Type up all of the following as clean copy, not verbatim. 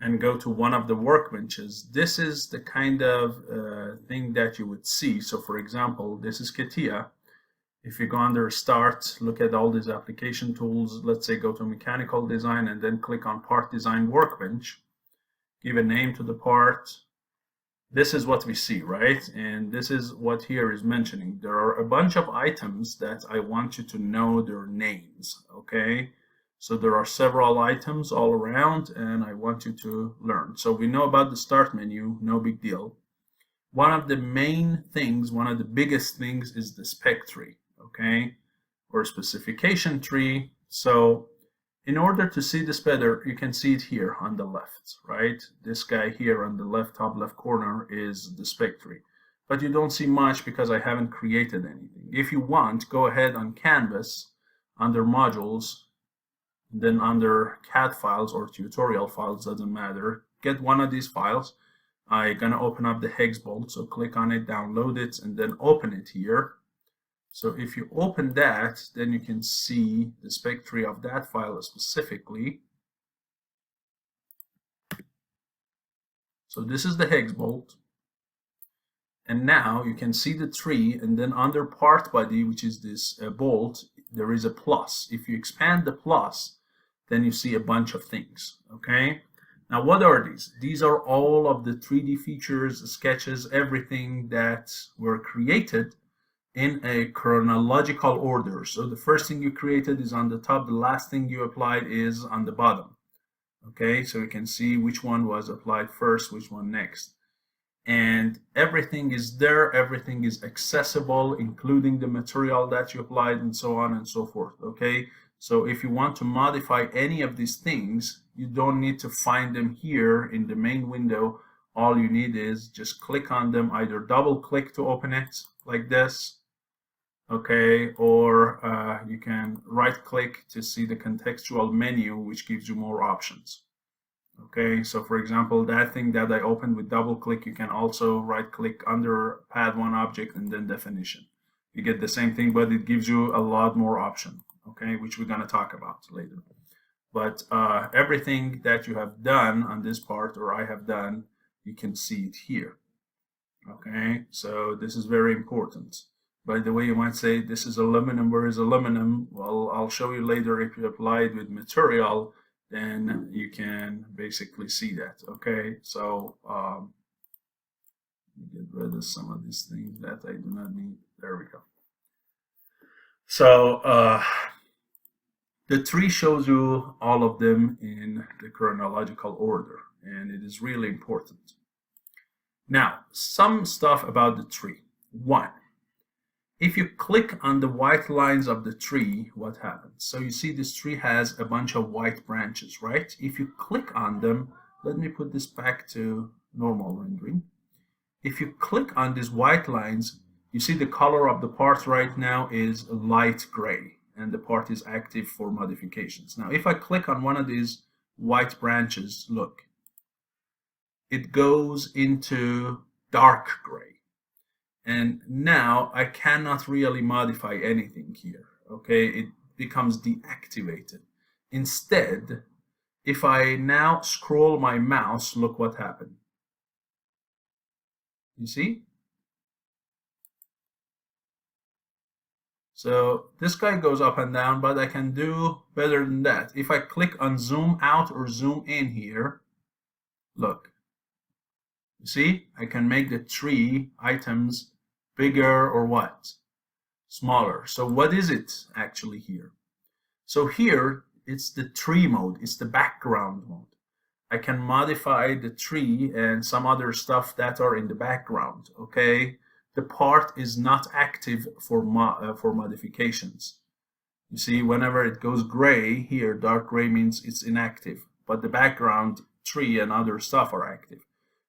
and go to one of the workbenches, this is the kind of thing that you would see. So for example, this is CATIA. If you go under Start, look at all these application tools, let's say go to Mechanical Design and then click on Part Design Workbench. Give a name to the part. This is what we see, right? And this is what here is mentioning. There are a bunch of items that I want you to know their names, okay? So there are several items all around and I want you to learn. So we know about the Start menu, no big deal. One of the main things, one of the biggest things is the Spec Tree, okay? Or specification tree. So in order to see this better, you can see it here on the left, right? This guy here on the left, top left corner is the Spec Tree. But you don't see much because I haven't created anything. If you want, go ahead on Canvas, under Modules, then under CAD files or tutorial files, doesn't matter. Get one of these files. I'm gonna open up the hex bolt, so click on it, download it, and then open it here. So if you open that, then you can see the spec tree of that file specifically. So this is the hex bolt. And now you can see the tree, and then under part body, which is this bolt, there is a plus. If you expand the plus, then you see a bunch of things, okay? Now what are these? These are all of the 3D features, sketches, everything that were created in a chronological order. So the first thing you created is on the top, the last thing you applied is on the bottom. Okay, so you can see which one was applied first, which one next. And everything is there, everything is accessible, including the material that you applied and so on and so forth. Okay, so if you want to modify any of these things, you don't need to find them here in the main window. All you need is just click on them, either double click to open it like this, okay, or you can right click to see the contextual menu, which gives you more options. Okay, so for example, that thing that I opened with double click, you can also right click under Pad 1 object and then definition. You get the same thing, but it gives you a lot more option, okay, which we're going to talk about later. But everything that you have done on this part, or I have done, you can see it here. Okay, so this is very important. By the way, you might say, this is aluminum, where is aluminum? Well, I'll show you later. If you apply it with material, then you can basically see that. Okay, so get rid of some of these things that I do not need. There we go. So the tree shows you all of them in the chronological order, and it is really important. Now, some stuff about the tree. One, if you click on the white lines of the tree, what happens? So you see this tree has a bunch of white branches, right? If you click on them, let me put this back to normal rendering. If you click on these white lines, you see the color of the part right now is light gray, and the part is active for modifications. Now, if I click on one of these white branches, look, it goes into dark gray. And now I cannot really modify anything here, okay? It becomes deactivated. Instead, if I now scroll my mouse, look what happened. You see? So this guy goes up and down, but I can do better than that. If I click on zoom out or zoom in here, look. You see? I can make the tree items bigger or what? Smaller. So what is it actually here? So here, it's the tree mode. It's the background mode. I can modify the tree and some other stuff that are in the background, okay? The part is not active for modifications. You see, whenever it goes gray here, dark gray means it's inactive, but the background tree and other stuff are active.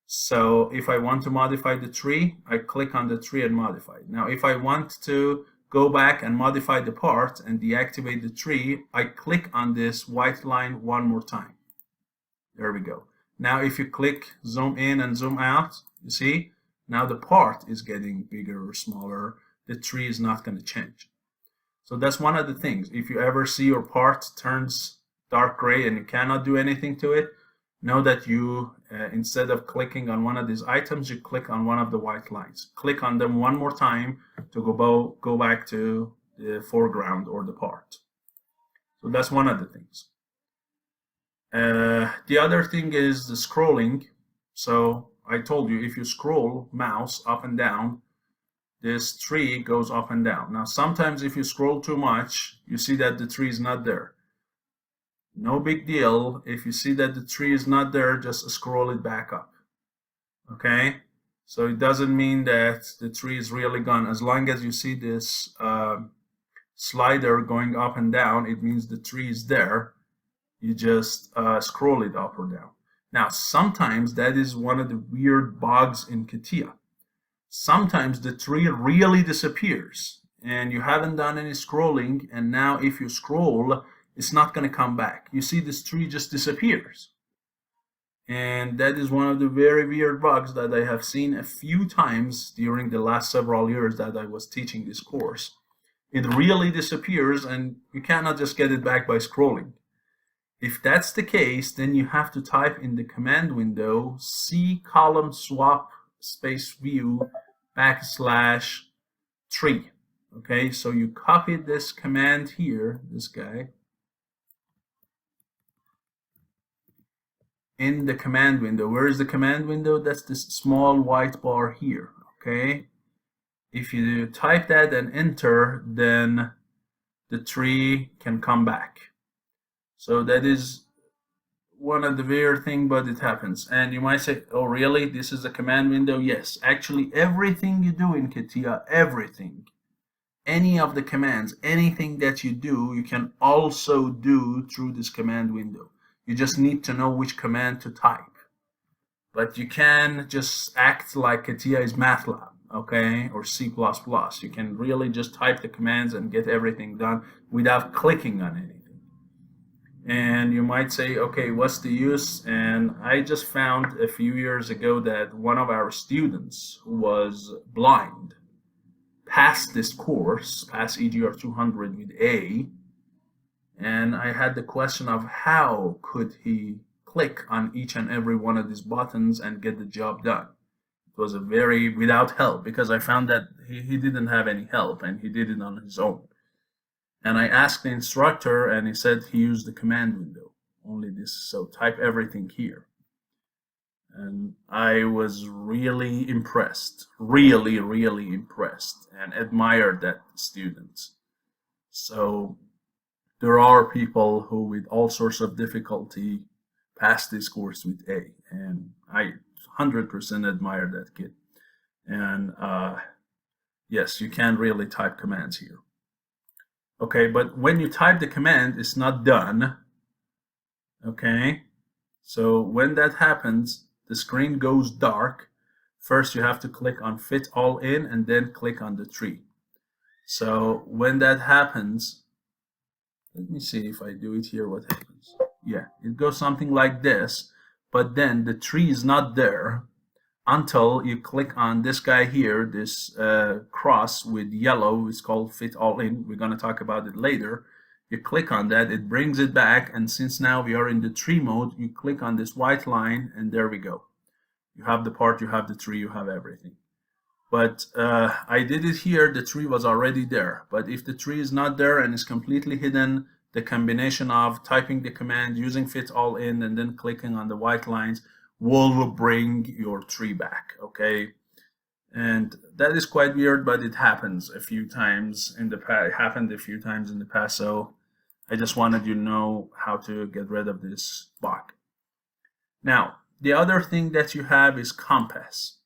So if I want to modify the tree, I click on the tree and modify it. Now, if I want to go back and modify the part and deactivate the tree, I click on this white line one more time. There we go. Now, if you click zoom in and zoom out, you see, now the part is getting bigger or smaller. The tree is not going to change. So that's one of the things. If you ever see your part turns dark gray and you cannot do anything to it, know that you, instead of clicking on one of these items, you click on one of the white lines. Click on them one more time to go back to the foreground or the part. So that's one of the things. The other thing is the scrolling. So I told you, if you scroll mouse up and down, this tree goes up and down. Now, sometimes if you scroll too much, you see that the tree is not there. No big deal. If you see that the tree is not there, just scroll it back up. Okay? So it doesn't mean that the tree is really gone. As long as you see this slider going up and down, it means the tree is there. You just scroll it up or down. Now, sometimes that is one of the weird bugs in CATIA. Sometimes the tree really disappears and you haven't done any scrolling, and now if you scroll, it's not going to come back. You see, this tree just disappears. And that is one of the very weird bugs that I have seen a few times during the last several years that I was teaching this course. It really disappears and you cannot just get it back by scrolling. If that's the case, then you have to type in the command window C column swap space view / tree. Okay, so you copy this command here, this guy, in the command window. Where is the command window? That's this small white bar here. Okay, if you type that and enter, then the tree can come back. So that is one of the weird things, but it happens. And you might say, oh really, this is a command window? Yes, actually everything you do in CATIA, everything, any of the commands, anything that you do, you can also do through this command window. You just need to know which command to type. But you can just act like CATIA is MATLAB, okay, or C++. You can really just type the commands and get everything done without clicking on anything. And you might say, okay, what's the use? And I just found a few years ago that one of our students who was blind passed this course, passed EGR 200 with A, and I had the question of how could he click on each and every one of these buttons and get the job done. It was a very without help, because I found that he didn't have any help and he did it on his own. And I asked the instructor and he said he used the command window, only this, so type everything here. And I was really impressed, really impressed, and admired that student. So there are people who with all sorts of difficulty pass this course with A, and I 100% admire that kid. And yes, you can really type commands here. Okay, but when you type the command, it's not done. Okay, so when that happens, the screen goes dark. First, you have to click on Fit All In and then click on the tree. So when that happens, let me see if I do it here, what happens. Yeah, it goes something like this, but then the tree is not there until you click on this guy here, this cross with yellow. It's called Fit All In. We're going to talk about it later. You click on that, it brings it back, and since now we are in the tree mode, you click on this white line, and there we go. You have the part, you have the tree, you have everything. But I did it here, the tree was already there. But if the tree is not there and is completely hidden, the combination of typing the command, using Fit All In, and then clicking on the white lines will bring your tree back, okay? And that is quite weird, but it happens a few times in the past. It happened a few times in the past, so I just wanted you to know how to get rid of this bug. Now, the other thing that you have is compass.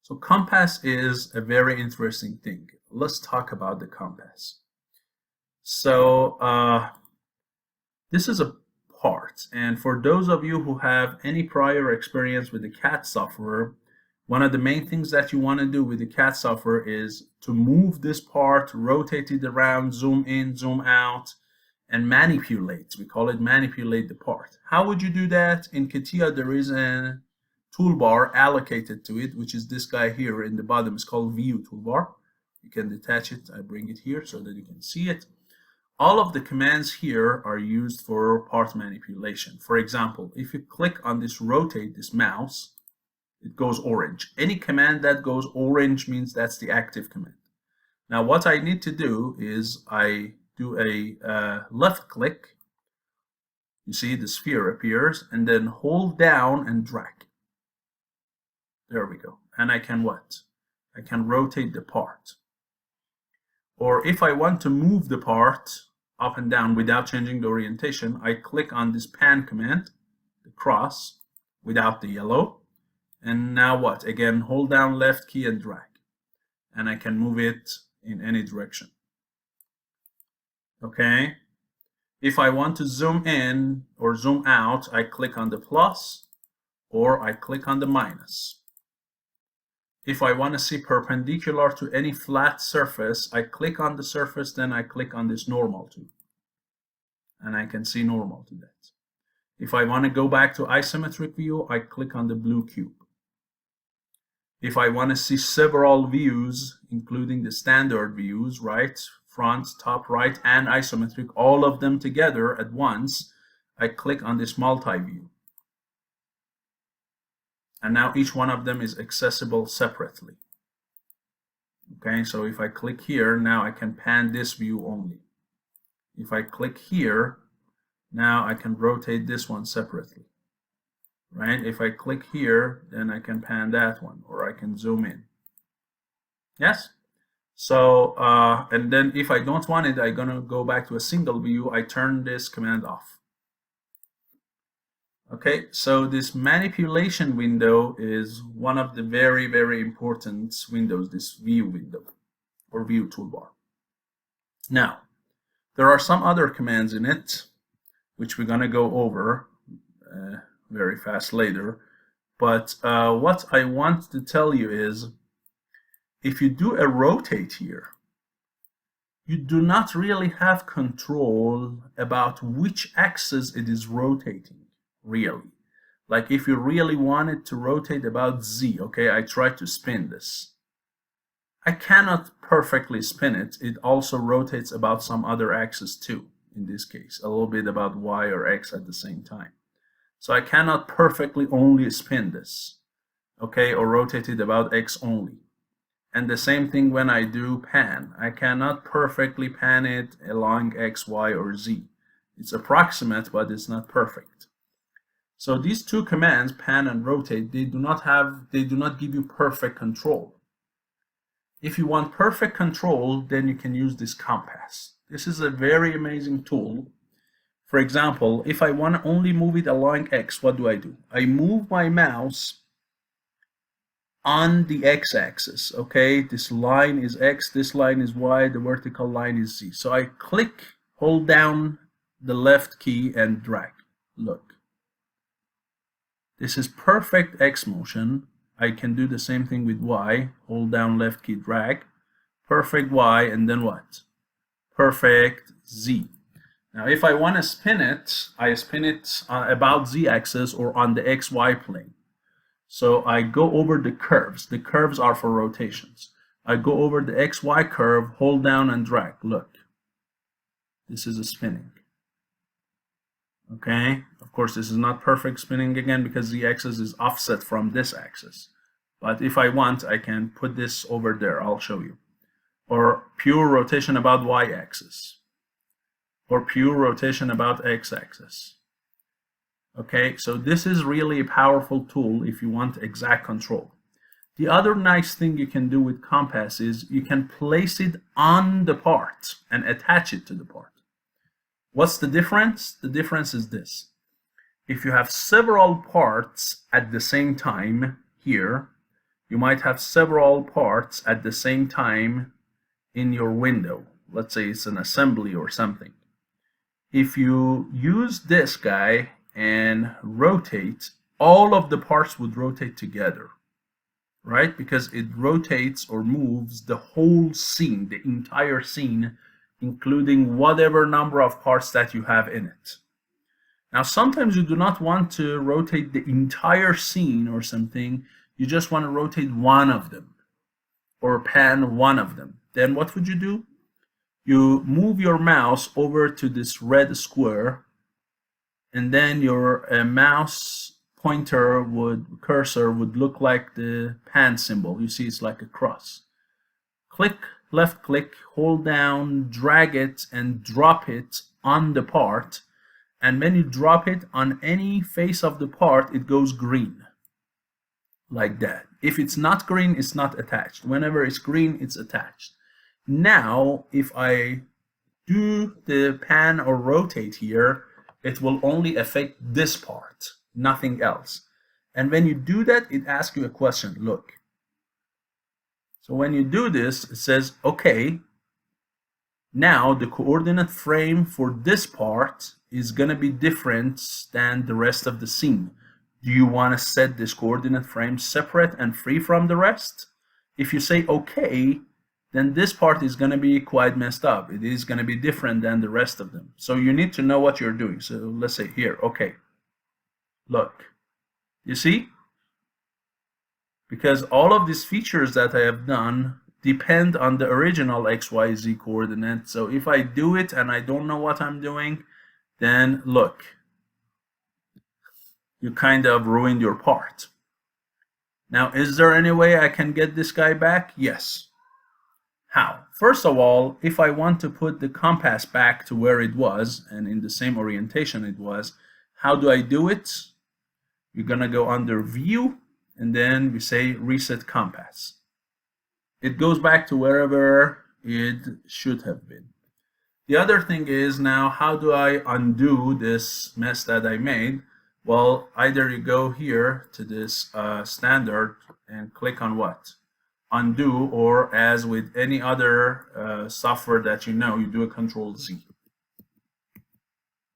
So compass is a very interesting thing. Let's talk about the compass. So this is a part, and for those of you who have any prior experience with the CAD software, one of the main things that you want to do with the CAD software is to move this part, rotate it around, zoom in, zoom out, and manipulate. We call it manipulate the part. How would you do that? In CATIA, there is a toolbar allocated to it, which is this guy here in the bottom. It's called View Toolbar. You can detach it. I bring it here so that you can see it. All of the commands here are used for part manipulation. For example, if you click on this rotate, this mouse, it goes orange. Any command that goes orange means that's the active command. Now what I need to do is I do a left click. You see the sphere appears, and then hold down and drag. There we go. And I can what? I can rotate the part. Or if I want to move the part up and down without changing the orientation, I click on this pan command, the cross, without the yellow. And now what? Again, hold down left key and drag. And I can move it in any direction. Okay? If I want to zoom in or zoom out, I click on the plus or I click on the minus. If I want to see perpendicular to any flat surface, I click on the surface, then I click on this normal tool. And I can see normal to that. If I want to go back to isometric view, I click on the blue cube. If I want to see several views, including the standard views, right, front, top, right, and isometric, all of them together at once, I click on this multi-view. And now each one of them is accessible separately. Okay, so if I click here, now I can pan this view only. If I click here, now I can rotate this one separately. Right? If I click here, then I can pan that one, or I can zoom in. Yes? So, and then if I don't want it, I'm gonna go back to a single view. I turn this command off. Okay, so this manipulation window is one of the very, very important windows, this view window, or view toolbar. Now, there are some other commands in it, which we're gonna go over very fast later. But what I want to tell you is, if you do a rotate here, you do not really have control about which axis it is rotating, really. Like if you really wanted to rotate about Z, okay, I tried to spin this. I cannot perfectly spin it. It also rotates about some other axis too, in this case, a little bit about Y or X at the same time. So I cannot perfectly only spin this, okay, or rotate it about X only. And the same thing when I do pan. I cannot perfectly pan it along X, Y, or Z. It's approximate, but it's not perfect. So these two commands, pan and rotate, they do not give you perfect control. If you want perfect control, then you can use this compass. This is a very amazing tool. For example, if I want to only move it along X, what do? I move my mouse on the X-axis, okay? This line is X, this line is Y, the vertical line is Z. So I click, hold down the left key and drag. Look. This is perfect X motion. I can do the same thing with Y, hold down left key, drag. Perfect Y, and then what? Perfect Z. Now, if I want to spin it, I spin it about Z-axis or on the XY plane. So I go over the curves. The curves are for rotations. I go over the XY curve, hold down and drag. Look, this is a spinning. Okay, of course, this is not perfect spinning again because the axis is offset from this axis. But if I want, I can put this over there. I'll show you. Or pure rotation about Y-axis. Or pure rotation about X-axis. Okay, so this is really a powerful tool if you want exact control. The other nice thing you can do with compass is you can place it on the part and attach it to the part. What's the difference? The difference is this. If you have several parts at the same time here, you might have several parts at the same time in your window. Let's say it's an assembly or something. If you use this guy and rotate, all of the parts would rotate together, right? Because it rotates or moves the whole scene, the entire scene, including whatever number of parts that you have in it. Now, sometimes you do not want to rotate the entire scene or something. You just want to rotate one of them or pan one of them. Then what would you do? you move your mouse over to this red square, and then your mouse cursor would look like the pan symbol. You see, it's like a cross. Click, left click, hold down, drag it, and drop it on the part. And when you drop it on any face of the part, it goes green, like that. If it's not green, it's not attached. Whenever it's green, it's attached. Now, if I do the pan or rotate here, it will only affect this part, nothing else. And when you do that, it asks you a question. Look. So when you do this, it says, okay, now the coordinate frame for this part is going to be different than the rest of the scene. Do you want to set this coordinate frame separate and free from the rest? If you say okay, then this part is going to be quite messed up. It is going to be different than the rest of them. So you need to know what you're doing. So let's say here, okay, look, you see? Because all of these features that I have done depend on the original XYZ coordinate. So if I do it and I don't know what I'm doing, then look, you kind of ruined your part. Now, is there any way I can get this guy back? Yes. How? First of all, if I want to put the compass back to where it was and in the same orientation it was, how do I do it? You're going to go under View, and then we say Reset Compass. It goes back to wherever it should have been. The other thing is, now how do I undo this mess that I made? Well, either you go here to this standard and click on what? Undo, or as with any other software that you know, you do a Control-Z.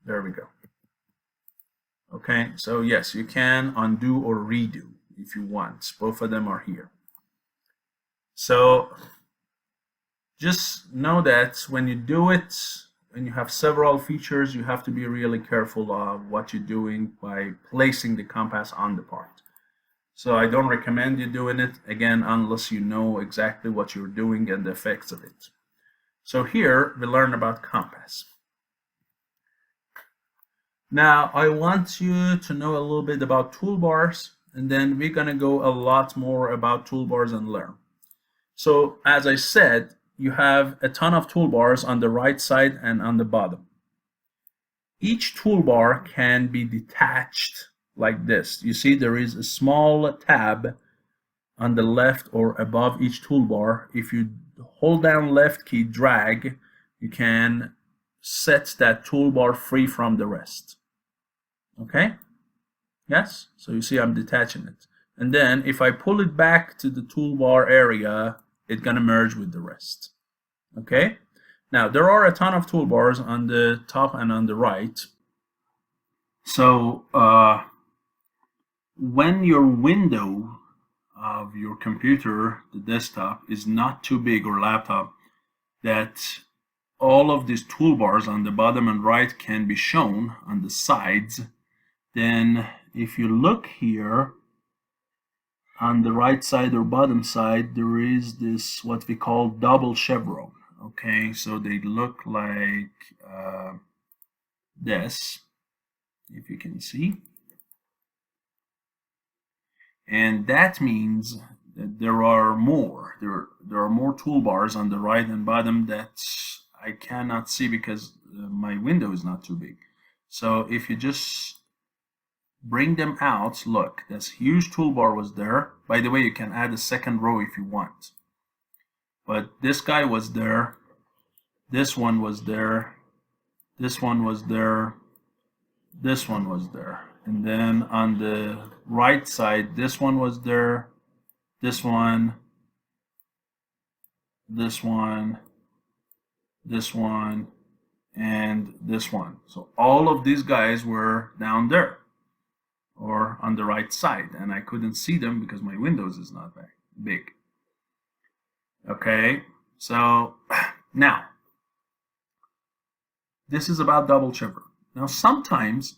There we go. Okay, so yes, you can undo or redo if you want. Both of them are here. So just know that when you do it, when you have several features, you have to be really careful of what you're doing by placing the compass on the part. So I don't recommend you doing it, again, unless you know exactly what you're doing and the effects of it. So here we learn about compass. Now I want you to know a little bit about toolbars, and then we're going to go a lot more about toolbars and learn. So as I said, you have a ton of toolbars on the right side and on the bottom. Each toolbar can be detached like this. You see there is a small tab on the left or above each toolbar. If you hold down left key, drag, you can set that toolbar free from the rest. Okay? Yes? So you see I'm detaching it. And then if I pull it back to the toolbar area, it's going to merge with the rest. Okay? Now, there are a ton of toolbars on the top and on the right. So, when your window of your computer, the desktop, is not too big, or laptop, that all of these toolbars on the bottom and right can be shown on the sides, then if you look here, on the right side or bottom side, there is this what we call double chevron. Okay, so they look like this, if you can see. And that means that there are more. There are more toolbars on the right and bottom that I cannot see because my window is not too big. So if you just bring them out, look, this huge toolbar was there. By the way, you can add a second row if you want. But this guy was there, this one was there, this one was there, this one was there. And then on the right side, this one was there, this one, this one, this one, and this one. So all of these guys were down there, or on the right side, and I couldn't see them because my windows is not that big. Okay, so now this is about double chevron. Now sometimes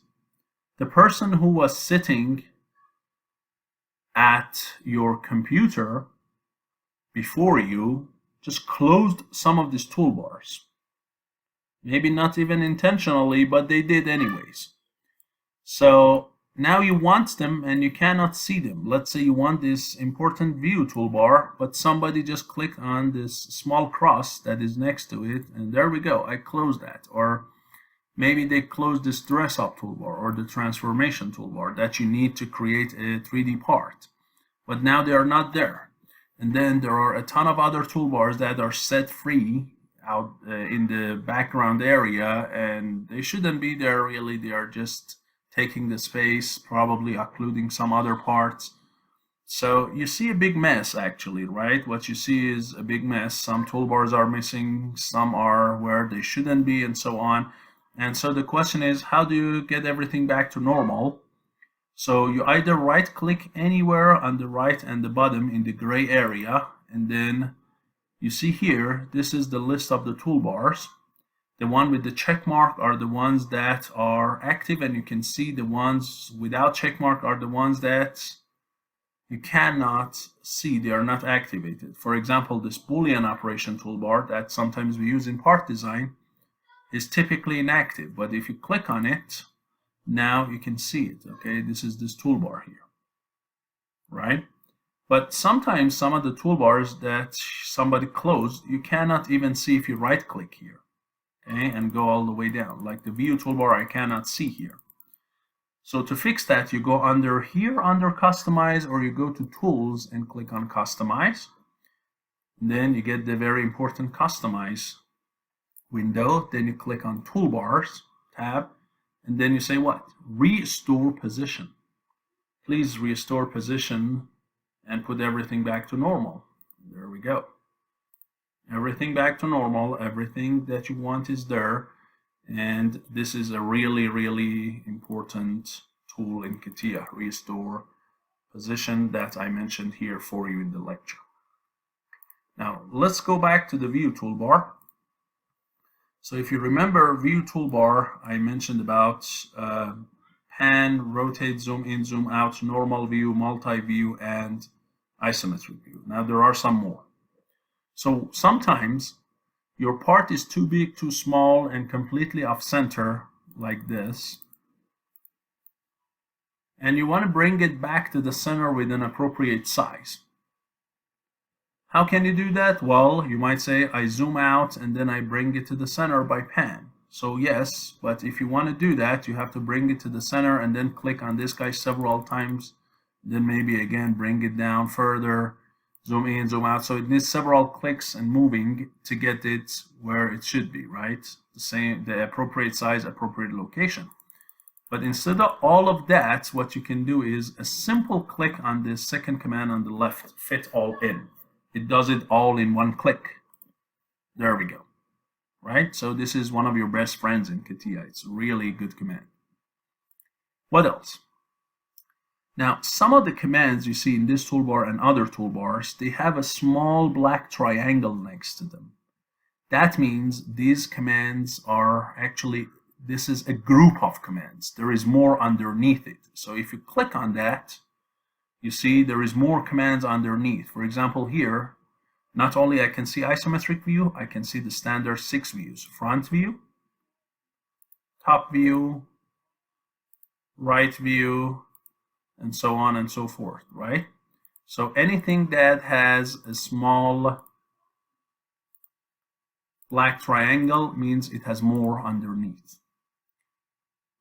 the person who was sitting at your computer before you just closed some of these toolbars. Maybe not even intentionally, but they did anyways. So now you want them and you cannot see them. Let's say you want this important view toolbar, but somebody just clicked on this small cross that is next to it, and there we go, I closed that. Or maybe they closed this dress up toolbar or the transformation toolbar that you need to create a 3D part, but now they are not there. And then there are a ton of other toolbars that are set free out in the background area, and they shouldn't be there really. They are just taking the space, probably occluding some other parts. So you see a big mess actually, right? What you see is a big mess. Some toolbars are missing, some are where they shouldn't be, and so on. And so the question is, how do you get everything back to normal? So you either right click anywhere on the right and the bottom in the gray area, and then you see here, this is the list of the toolbars. The one with the check mark are the ones that are active, and you can see the ones without check mark are the ones that you cannot see, they are not activated. For example, this Boolean operation toolbar that sometimes we use in part design is typically inactive, but if you click on it, now you can see it. Okay, this is this toolbar here, right? But sometimes some of the toolbars that somebody closed, you cannot even see if you right click here, okay, and go all the way down. Like the view toolbar, I cannot see here. So to fix that, you go under here under customize, or you go to tools and click on customize. And then you get the very important customize window. Then you click on toolbars tab, and then you say what? Restore position. Please restore position and put everything back to normal. There we go. Everything back to normal. Everything that you want is there. And this is a really, really important tool in CATIA, restore position, that I mentioned here for you in the lecture. Now let's go back to the view toolbar. So if you remember view toolbar, I mentioned about pan, rotate, zoom in, zoom out, normal view, multi-view, and isometric view. Now there are some more. So sometimes your part is too big, too small, and completely off center like this, and you want to bring it back to the center with an appropriate size. How can you do that? Well, you might say I zoom out and then I bring it to the center by pan. So yes, but if you want to do that, you have to bring it to the center and then click on this guy several times, then maybe again bring it down further, zoom in, zoom out. So it needs several clicks and moving to get it where it should be, right? The appropriate size, appropriate location. But instead of all of that, what you can do is a simple click on this second command on the left, fit all in. It does it all in one click. There we go, right? So this is one of your best friends in CATIA. It's a really good command. What else? Now, some of the commands you see in this toolbar and other toolbars, they have a small black triangle next to them. That means these commands are actually, this is a group of commands. There is more underneath it. So if you click on that, you see there is more commands underneath. For example, here, not only I can see isometric view, I can see the standard 6 views. Front view, top view, right view, and so on and so forth, right? So anything that has a small black triangle means it has more underneath.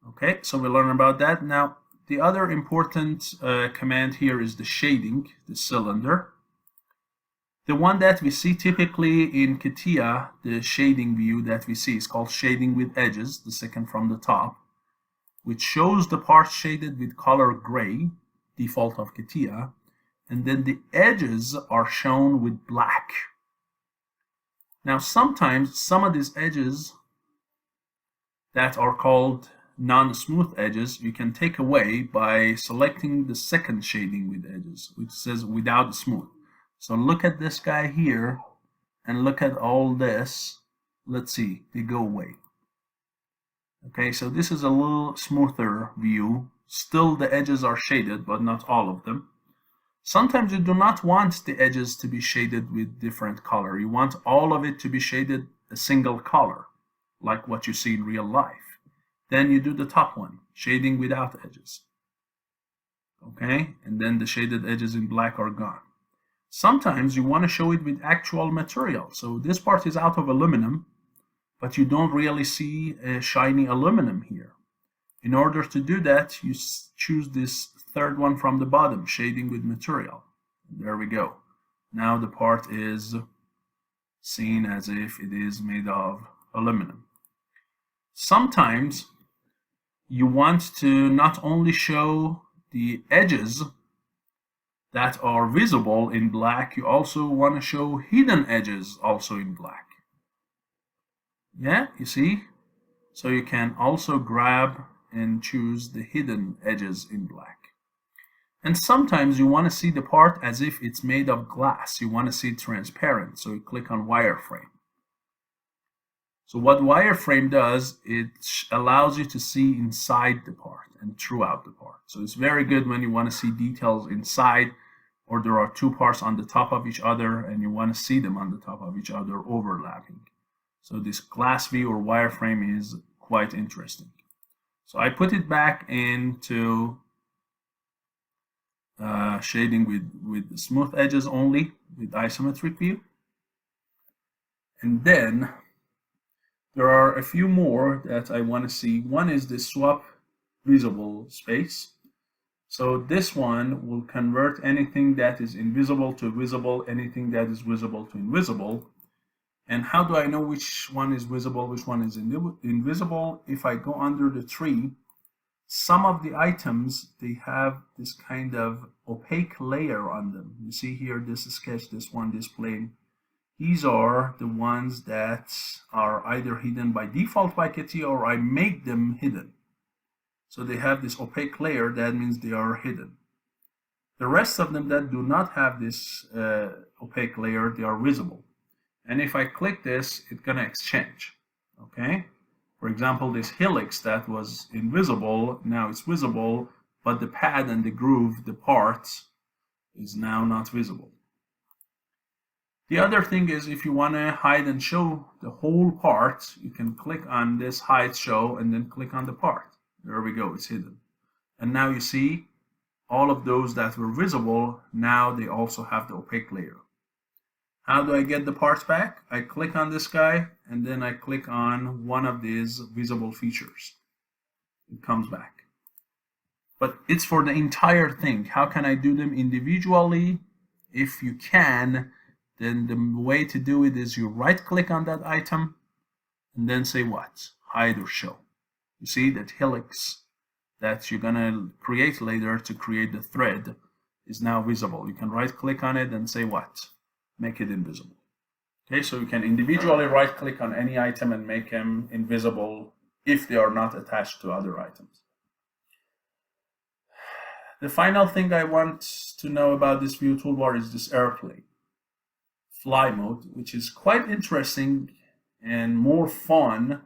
Okay, so we learn about that. Now, the other important command here is the shading, the cylinder. The one that we see typically in CATIA, the shading view that we see is called shading with edges, the second from the top, which shows the part shaded with color gray, default of CATIA, and then the edges are shown with black. Now sometimes some of these edges that are called non-smooth edges you can take away by selecting the second shading with edges, which says without smooth. So look at this guy here and look at all this. Let's see, they go away. Okay, so this is a little smoother view. Still the edges are shaded, but not all of them. Sometimes you do not want the edges to be shaded with different color. You want all of it to be shaded a single color. like what you see in real life. Then you do the top one, shading without edges. Okay, and then the shaded edges in black are gone. Sometimes you want to show it with actual material. So this part is out of aluminum, but you don't really see a shiny aluminum here. In order to do that, you choose this third one from the bottom, shading with material. There we go. Now the part is seen as if it is made of aluminum. Sometimes you want to not only show the edges that are visible in black, you also want to show hidden edges also in black. Yeah, you see? So you can also grab and choose the hidden edges in black. And sometimes you want to see the part as if it's made of glass. You want to see it transparent, so you click on Wireframe. So what Wireframe does, it allows you to see inside the part and throughout the part. So it's very good when you want to see details inside, or there are two parts on the top of each other and you want to see them on the top of each other overlapping. So this glass view or Wireframe is quite interesting. So I put it back into shading with smooth edges only, with isometric view. And then there are a few more that I want to see. One is the swap visible space. So this one will convert anything that is invisible to visible, anything that is visible to invisible. And how do I know which one is visible, which one is invisible? If I go under the tree, some of the items, they have this kind of opaque layer on them. You see here, this sketch, this one, this plane. These are the ones that are either hidden by default by CATIA or I make them hidden. So they have this opaque layer, that means they are hidden. The rest of them that do not have this opaque layer, they are visible. And if I click this, it's gonna exchange, okay? For example, this helix that was invisible, now it's visible, but the pad and the groove, the parts, is now not visible. The other thing is if you want to hide and show the whole part, you can click on this hide show and then click on the part. There we go, it's hidden. And now you see all of those that were visible, now they also have the opaque layer. How do I get the parts back? I click on this guy and then I click on one of these visible features. It comes back. But it's for the entire thing. How can I do them individually? If you can, then the way to do it is you right click on that item and then say what? Hide or show. You see that helix that you're gonna create later to create the thread is now visible. You can right click on it and say what? Make it invisible. Okay, so you can individually right click on any item and make them invisible if they are not attached to other items. The final thing I want to know about this view toolbar is this airplane fly mode, which is quite interesting and more fun,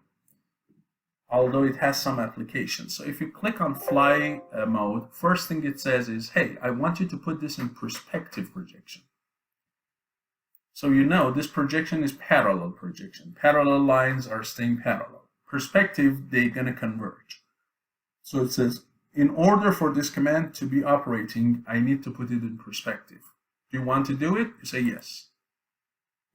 although it has some applications. So if you click on fly mode, first thing it says is, hey, I want you to put this in perspective projection. So you know this projection is parallel projection. Parallel lines are staying parallel. Perspective, they're going to converge. So it says, in order for this command to be operating, I need to put it in perspective. Do you want to do it? You say yes.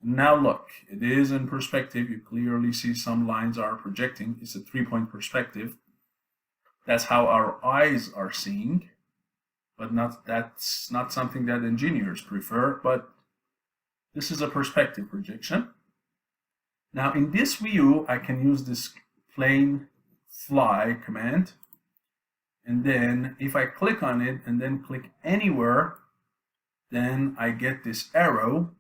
Now look, it is in perspective. You clearly see some lines are projecting. It's a 3-point perspective. That's how our eyes are seeing, but that's not something that engineers prefer, but this is a perspective projection. Now in this view, I can use this plain fly command. And then if I click on it and then click anywhere, then I get this arrow.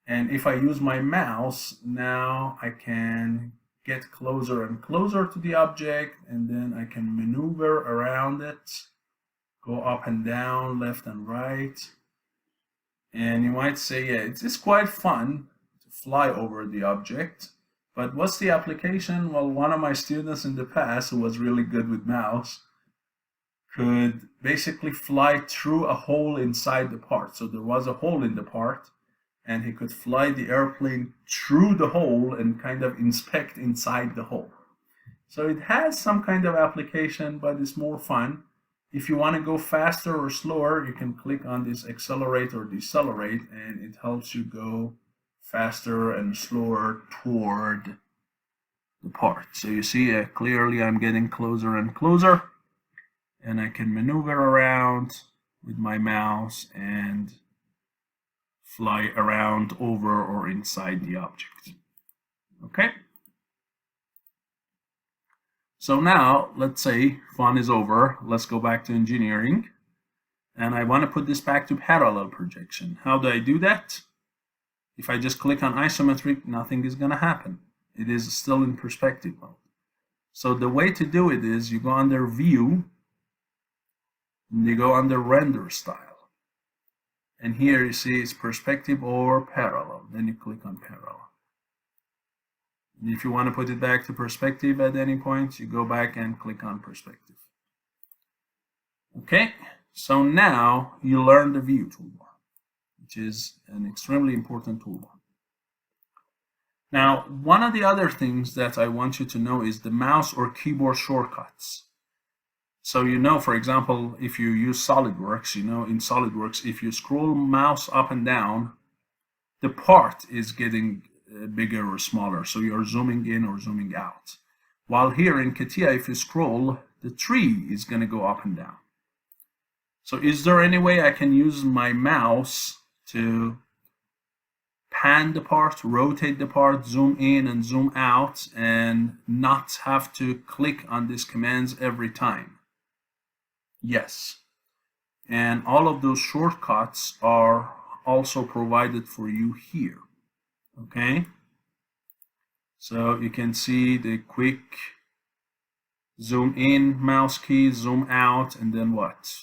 And if I use my mouse, now I can get closer and closer to the object, and then I can maneuver around it, go up and down, left and right. And you might say, yeah, it's quite fun to fly over the object. But what's the application? Well, one of my students in the past who was really good with mouse could basically fly through a hole inside the part. So there was a hole in the part, and he could fly the airplane through the hole and kind of inspect inside the hole. So it has some kind of application, but it's more fun. If you want to go faster or slower, you can click on this accelerate or decelerate, and it helps you go faster and slower toward the part. So you see clearly I'm getting closer and closer, and I can maneuver around with my mouse and fly around over or inside the object. Okay? So now, let's say fun is over. Let's go back to engineering. And I want to put this back to parallel projection. How do I do that? If I just click on isometric, nothing is going to happen. It is still in perspective mode. So the way to do it is you go under View, and you go under Render Style. And here you see it's perspective or parallel. Then you click on parallel. And if you want to put it back to perspective at any point, you go back and click on perspective. Okay, so now you learn the View toolbar, which is an extremely important toolbar. Now, one of the other things that I want you to know is the mouse or keyboard shortcuts. So you know, for example, if you use SolidWorks, you know in SolidWorks, if you scroll mouse up and down, the part is getting bigger or smaller, so you're zooming in or zooming out. While here in CATIA, if you scroll, the tree is going to go up and down. So is there any way I can use my mouse to pan the part, rotate the part, zoom in and zoom out, and not have to click on these commands every time? Yes. And all of those shortcuts are also provided for you here. Okay, so you can see the quick zoom in mouse key, zoom out, and then what?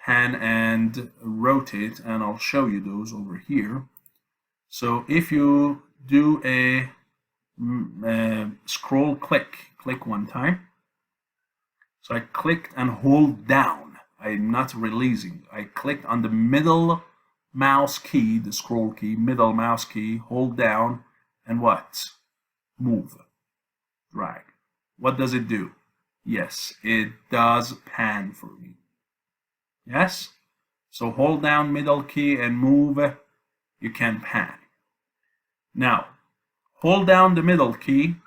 Pan and rotate, and I'll show you those over here. So if you do a scroll click one time. So I clicked and hold down. I'm not releasing. I clicked on the middle mouse key, the scroll key, middle mouse key, hold down, and what? Move, drag. What does it do? Yes, it does pan for me. Yes? So hold down middle key and move, you can pan. Now, hold down the middle key.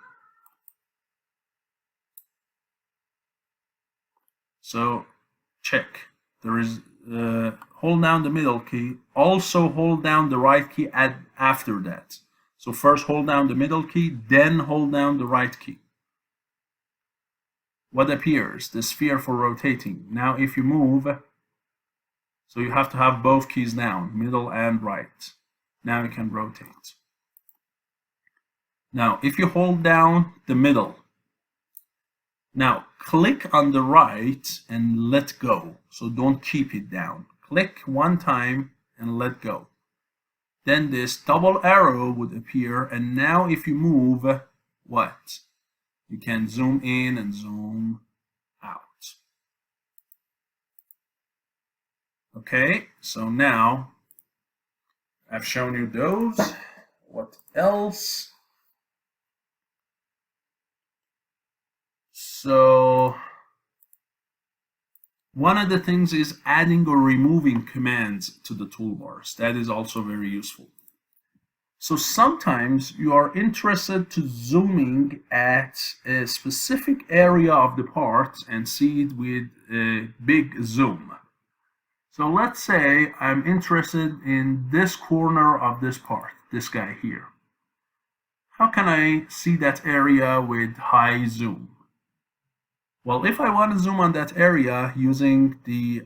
So check. There is hold down the middle key, also hold down the right key after that. So first hold down the middle key, then hold down the right key. What appears? The sphere for rotating. Now if you move, so you have to have both keys down, middle and right. Now you can rotate. Now if you hold down the middle, now click on the right and let go. So don't keep it down. Click one time and let go. Then this double arrow would appear, and now if you move, what? You can zoom in and zoom out. Okay, so now I've shown you those. What else? So one of the things is adding or removing commands to the toolbars. That is also very useful. So sometimes you are interested to zooming at a specific area of the part and see it with a big zoom. So let's say I'm interested in this corner of this part, this guy here. How can I see that area with high zoom? Well, if I want to zoom on that area using the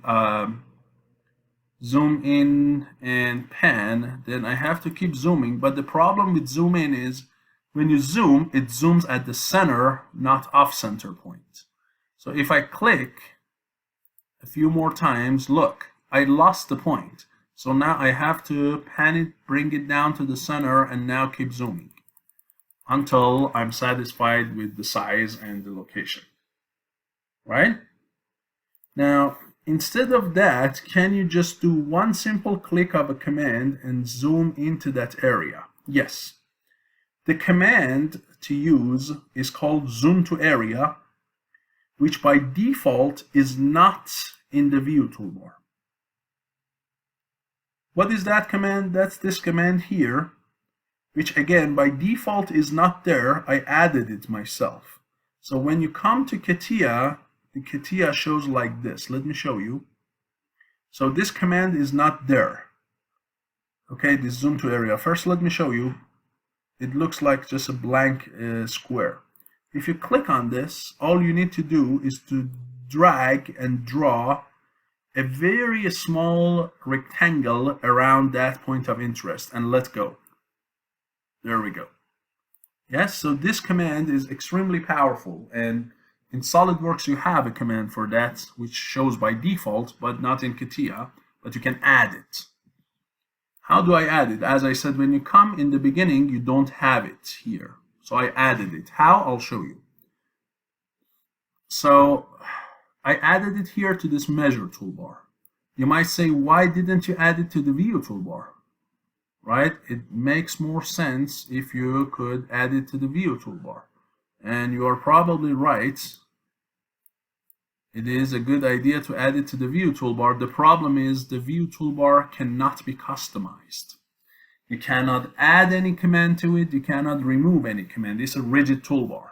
zoom in and pan, then I have to keep zooming. But the problem with zoom in is when you zoom, it zooms at the center, not off center point. So if I click a few more times, look, I lost the point. So now I have to pan it, bring it down to the center, and now keep zooming until I'm satisfied with the size and the location. Right? Now, instead of that, can you just do one simple click of a command and zoom into that area? Yes. The command to use is called zoom to area, which by default is not in the view toolbar. What is that command? That's this command here, which again by default is not there. I added it myself. So when you come to CATIA, the CATIA shows like this. Let me show you. So this command is not there. Okay, this zoom to area. First, let me show you. It looks like just a blank square. If you click on this, all you need to do is to drag and draw a very small rectangle around that point of interest and let go. There we go. Yes, so this command is extremely powerful, and in SolidWorks you have a command for that which shows by default, but not in CATIA, but you can add it. How do I add it? As I said, when you come in the beginning, you don't have it here. So I added it. How? I'll show you. So I added it here to this measure toolbar. You might say, why didn't you add it to the view toolbar? Right? It makes more sense if you could add it to the view toolbar. And you are probably right. It is a good idea to add it to the view toolbar. The problem is the view toolbar cannot be customized. You cannot add any command to it. You cannot remove any command. It's a rigid toolbar.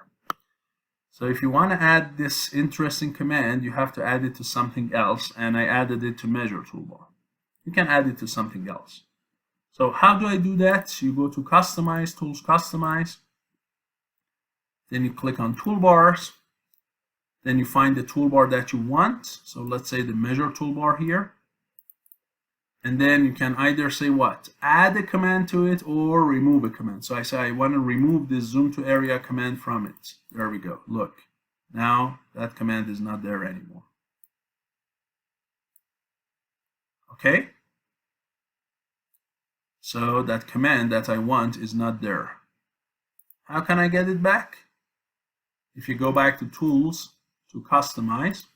So if you want to add this interesting command, you have to add it to something else, and I added it to measure toolbar. You can add it to something else. So how do I do that? You go to Customize, Tools, Customize. Then you click on Toolbars. Then you find the toolbar that you want. So let's say the measure toolbar here. And then you can either say what? Add a command to it or remove a command. So I say I want to remove this zoom to area command from it. There we go. Look. Now that command is not there anymore. Okay? So that command that I want is not there. How can I get it back? If you go back to Tools, to Customize,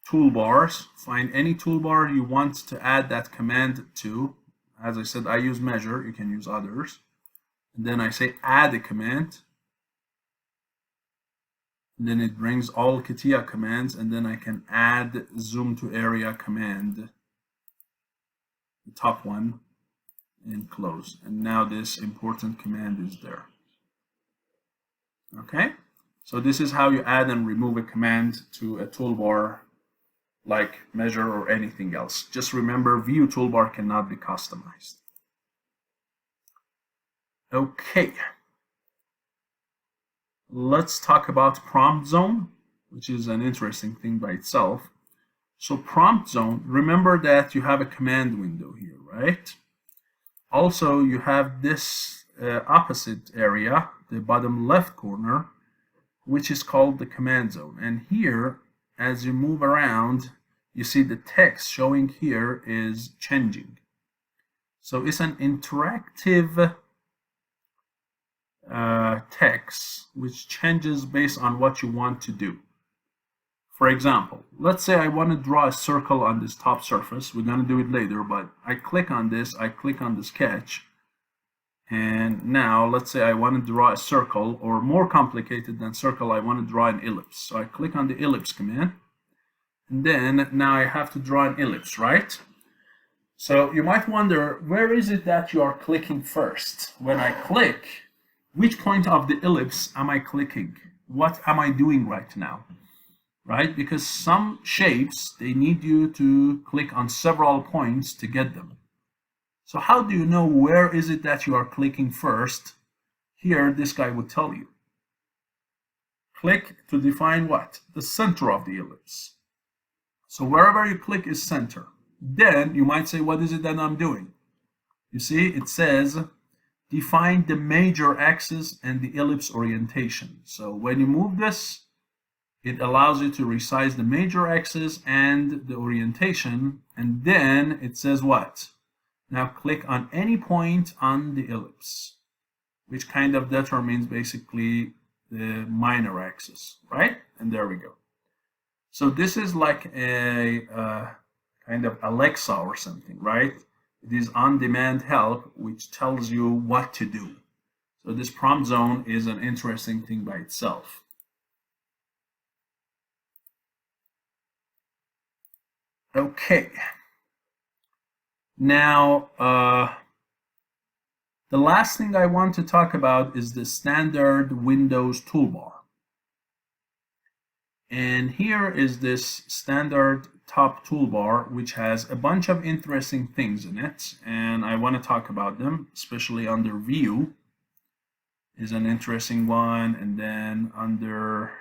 Toolbars, find any toolbar you want to add that command to. As I said, I use measure, you can use others. And then I say add a command. And then it brings all CATIA commands, and then I can add zoom to area command, the top one, and close. And now this important command is there. Okay, so this is how you add and remove a command to a toolbar like measure or anything else. Just remember, view toolbar cannot be customized. Okay, let's talk about prompt zone, which is an interesting thing by itself. So prompt zone, remember that you have a command window here, right? Also, you have this opposite area, the bottom left corner, which is called the command zone. And here, as you move around, you see the text showing here is changing. So it's an interactive text which changes based on what you want to do. For example, let's say I want to draw a circle on this top surface. We're going to do it later, but I click on this, I click on the sketch, and now let's say I want to draw a circle, or more complicated than circle, I want to draw an ellipse. So I click on the ellipse command, and then now I have to draw an ellipse, right? So you might wonder, where is it that you are clicking first? When I click, which point of the ellipse am I clicking? What am I doing right now? Right? Because some shapes, they need you to click on several points to get them. So how do you know where is it that you are clicking first? Here, this guy would tell you. Click to define what? The center of the ellipse. So wherever you click is center. Then you might say, what is it that I'm doing? You see, it says, define the major axis and the ellipse orientation. So when you move this, it allows you to resize the major axis and the orientation, and then it says what? Now click on any point on the ellipse, which kind of determines basically the minor axis, right? And there we go. So this is like a kind of Alexa or something, right? It is on-demand help, which tells you what to do. So this prompt zone is an interesting thing by itself. Okay. Now, the last thing I want to talk about is the standard Windows toolbar. And here is this standard top toolbar, which has a bunch of interesting things in it. And I want to talk about them, especially under View is an interesting one. And then under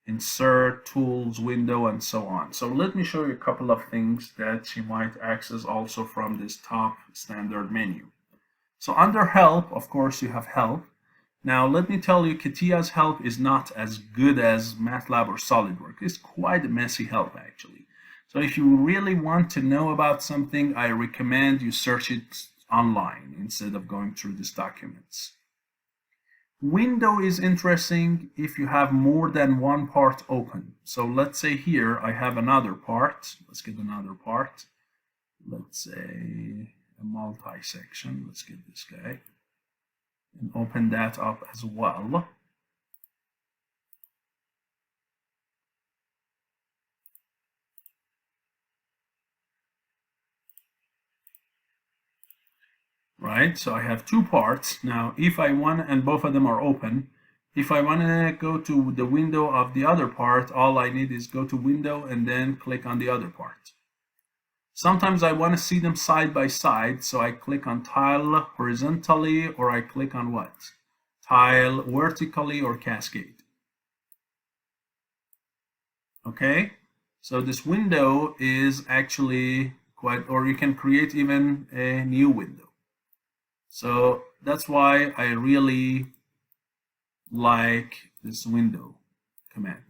Insert, Tools, Window, and so on. So let me show you a couple of things that you might access also from this top standard menu. So under Help, of course, you have Help. Now let me tell you, CATIA's help is not as good as MATLAB or SolidWorks. It's quite a messy help actually. So if you really want to know about something, I recommend you search it online instead of going through these documents. Window is interesting if you have more than one part open. So let's say here I have another part. Let's get another part. Let's say a multi-section. Let's get this guy and open that up as well. Right, so I have two parts. Now, if I want, and both of them are open, if I want to go to the window of the other part, all I need is go to Window and then click on the other part. Sometimes I want to see them side by side, so I click on Tile horizontally, or I click on what? Tile vertically or Cascade. Okay, so this window is actually quite, or you can create even a new window. So that's why I really like this window command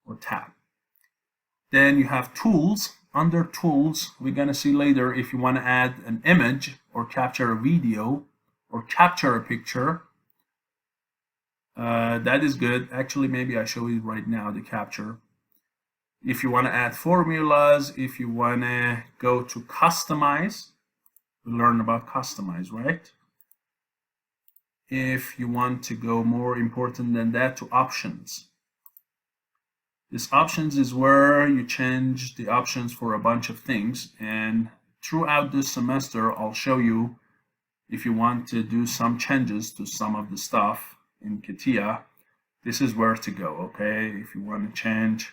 or tab. Then you have tools. Under tools, we're going to see later if you want to add an image or capture a video or capture a picture. That is good. Actually, maybe I show you right now the capture. If you want to add formulas, if you want to go to customize, we learn about customize, right? If you want to go more important than that, to options. This options is where you change the options for a bunch of things, and throughout this semester I'll show you if you want to do some changes to some of the stuff in CATIA, this is where to go. Okay, if you want to change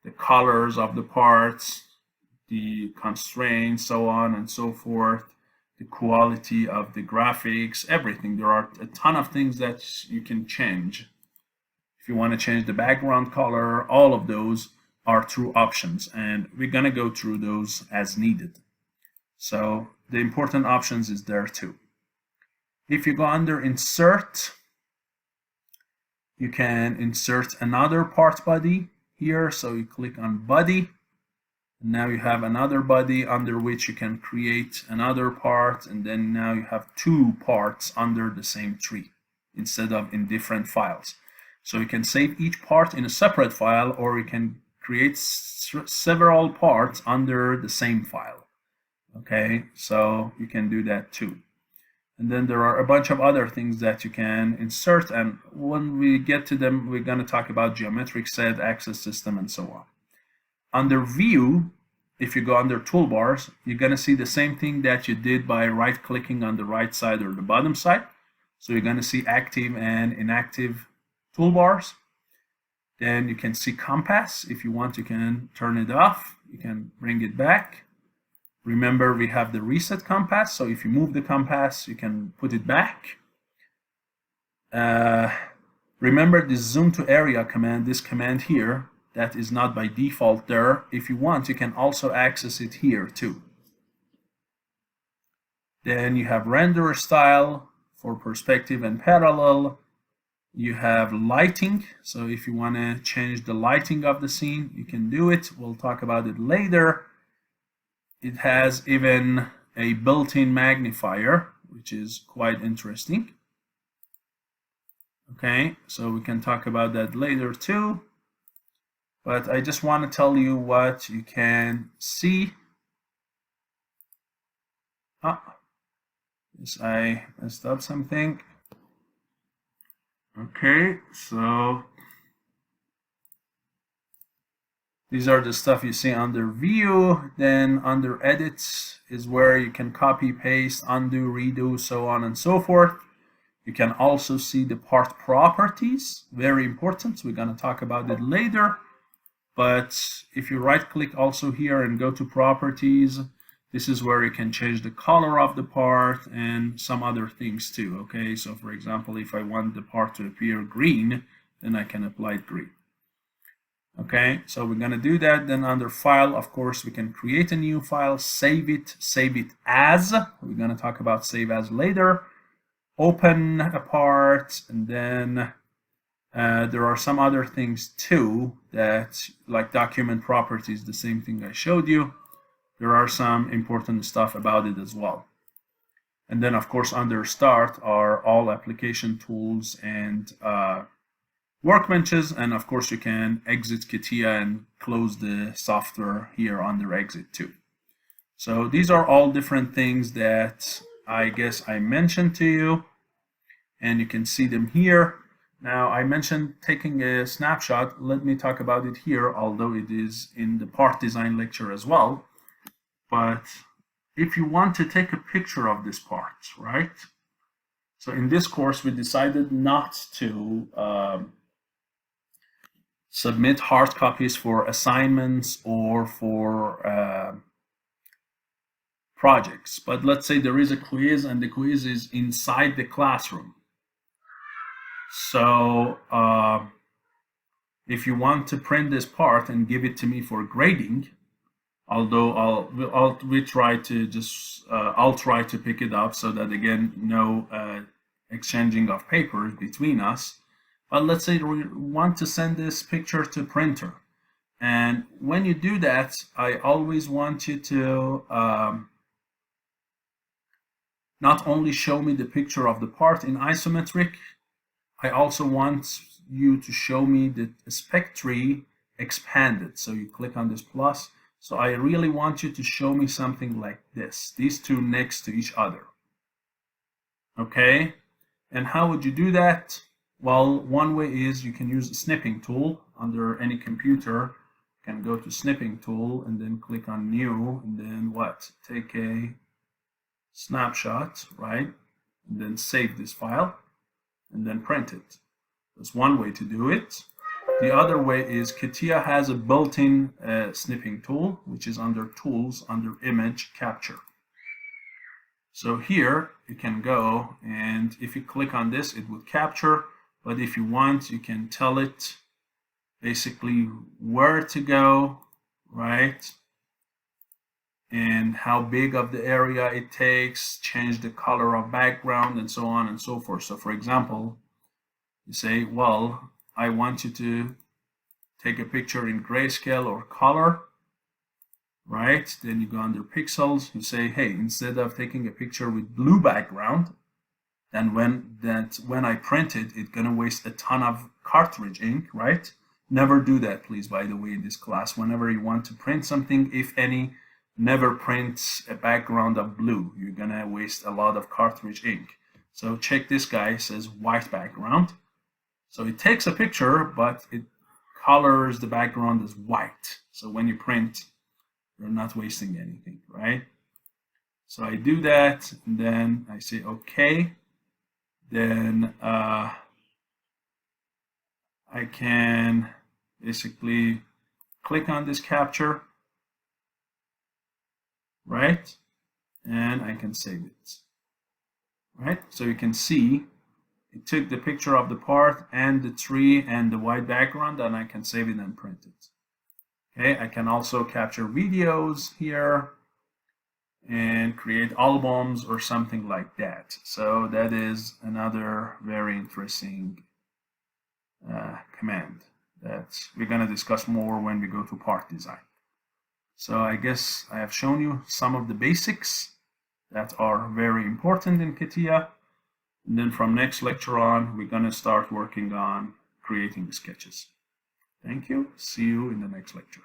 the colors of the parts, the constraints, so on and so forth, the quality of the graphics, everything. There are a ton of things that you can change. If you want to change the background color, all of those are through options, and we're going to go through those as needed. So the important options is there too. If you go under Insert, you can insert another part body here. So you click on Body. Now you have another body under which you can create another part, and then now you have two parts under the same tree instead of in different files. So you can save each part in a separate file, or you can create several parts under the same file. Okay, so you can do that too. And then there are a bunch of other things that you can insert, and when we get to them, we're going to talk about geometric set, access system, and so on. Under View, if you go under Toolbars, you're going to see the same thing that you did by right-clicking on the right side or the bottom side. So you're going to see active and inactive toolbars. Then you can see compass. If you want, you can turn it off. You can bring it back. Remember, we have the reset compass. So if you move the compass, you can put it back. Remember the zoom to area command, this command here, that is not by default there. If you want, you can also access it here too. Then you have render style for perspective and parallel. You have lighting. So if you want to change the lighting of the scene, you can do it. We'll talk about it later. It has even a built-in magnifier, which is quite interesting. Okay, so we can talk about that later too. But I just want to tell you what you can see. Yes, I messed up something. Okay, so these are the stuff you see under view. Then under edits is where you can copy, paste, undo, redo, so on and so forth. You can also see the part properties, very important. We're going to talk about it later. But if you right click also here and go to properties, this is where you can change the color of the part and some other things too. Okay, so for example, if I want the part to appear green, then I can apply green. Okay, so we're going to do that. Then under file, of course, we can create a new file, save it as. We're going to talk about save as later. Open a part, and then there are some other things too, that like document properties, the same thing I showed you. There are some important stuff about it as well. And then of course under start are all application tools and workbenches, and of course you can exit CATIA and close the software here under exit too. So these are all different things that I guess I mentioned to you, and you can see them here. Now I mentioned taking a snapshot. Let me talk about it here, although it is in the part design lecture as well. But if you want to take a picture of this part, right? So in this course we decided not to submit hard copies for assignments or for projects. But let's say there is a quiz and the quiz is inside the classroom. So if you want to print this part and give it to me for grading, although I'll try to pick it up so that again no exchanging of papers between us. But let's say we want to send this picture to printer, and when you do that, I always want you to not only show me the picture of the part in isometric, I also want you to show me the Spec Tree expanded. So you click on this plus. So I really want you to show me something like this, these two next to each other. Okay, and how would you do that? Well, one way is you can use the Snipping Tool under any computer. You can go to Snipping Tool and then click on New, and then what? Take a snapshot, right? And then save this file and then print it. That's one way to do it. The other way is CATIA has a built-in snipping tool, which is under Tools, under Image Capture. So here you can go, and if you click on this, it would capture. But if you want, you can tell it basically where to go, right? And how big of the area it takes, change the color of background, and so on and so forth. So for example, you say, well, I want you to take a picture in grayscale or color, right? Then you go under pixels, you say, hey, instead of taking a picture with blue background, then when I print it, it's gonna waste a ton of cartridge ink, right? Never do that, please, by the way, in this class. Whenever you want to print something, if any, never print a background of blue. You're gonna waste a lot of cartridge ink. So check this guy, it says white background. So it takes a picture, but it colors the background as white. So when you print, you're not wasting anything, right? So I do that, and then I say okay. Then I can basically click on this capture, right? And I can save it, right? So you can see it took the picture of the part and the tree and the white background, and I can save it and print it. Okay, I can also capture videos here and create albums or something like that. So that is another very interesting command that we're going to discuss more when we go to part design. So I guess I have shown you some of the basics that are very important in CATIA. And then from next lecture on, we're going to start working on creating the sketches. Thank you. See you in the next lecture.